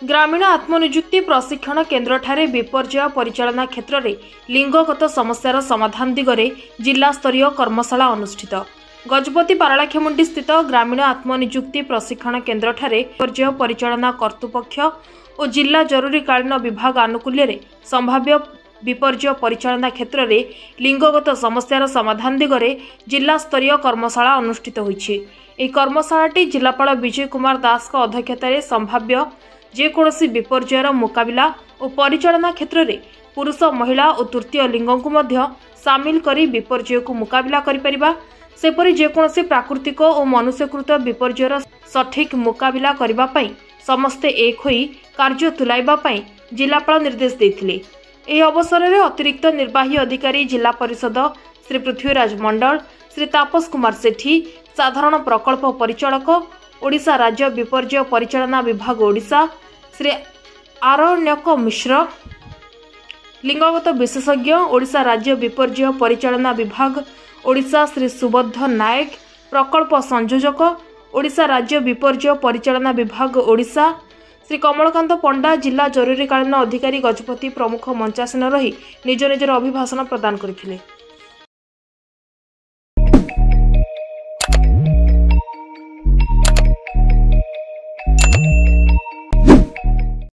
ग्रामीण आत्मनियुक्ति प्रशिक्षण केन्द्र ठारे विपर्यय परिचालना क्षेत्र में लिंगगत समस्यार समाधान दिगरे जिला स्तरीय कर्मशाला अनुष्ठित। गजपति पारलाखेमुंडी स्थित ग्रामीण आत्मनियुक्ति प्रशिक्षण केन्द्र ठारे विपर्यय परिचालना कर्तृपक्ष और जिला जरूरीकालीन विभाग आनुकूल्य संभाव्य विपर्यय परिचालना क्षेत्र में लिंगगत समस्यार समाधान दिगरे जिला स्तरीय कर्मशाला अनुष्ठित होईछि। एही कर्मशालाटी जिलापाल विजय कुमार दास अध्यक्षतार संभाव्य जेकोसी विपर्ययर मुकाबिला और परिचालना क्षेत्र में पुरुष महिला और तृतीय लिंग को मध्य सामिल करी विपर्यय को मुकाबिला करिपरिबा सेपरि जेकोसी प्राकृतिक और मनुष्यकृत विपर्ययर सठिक मुकाबिला करिबा पई समस्ते एक होई कार्य तुलाइबा पई जिलापाल निर्देश देथिले। एही अवसर में अतिरिक्त निर्वाही अधिकारी जिला परिषद श्री पृथ्वीराज मंडल, श्री तापस कुमार सेठी, साधारण प्रकल्प परिचालक ओडिशा राज्य विपर्यय परिचालना विभाग ओडिशा श्री आरण्यक मिश्र, लिंगगत विशेषज्ञ ओडिशा राज्य विपर्यय परिचालना विभाग ओडिशा श्री सुबोध नायक, प्रकल्प संयोजक ओडिशा राज्य विपर्यय परिचालना विभाग ओडिशा श्री कमलकांत पंडा, जिला जरूरीकालीन अधिकारी गजपति प्रमुख मंचासीन रही निज निजर अभिभाषण प्रदान करथिले।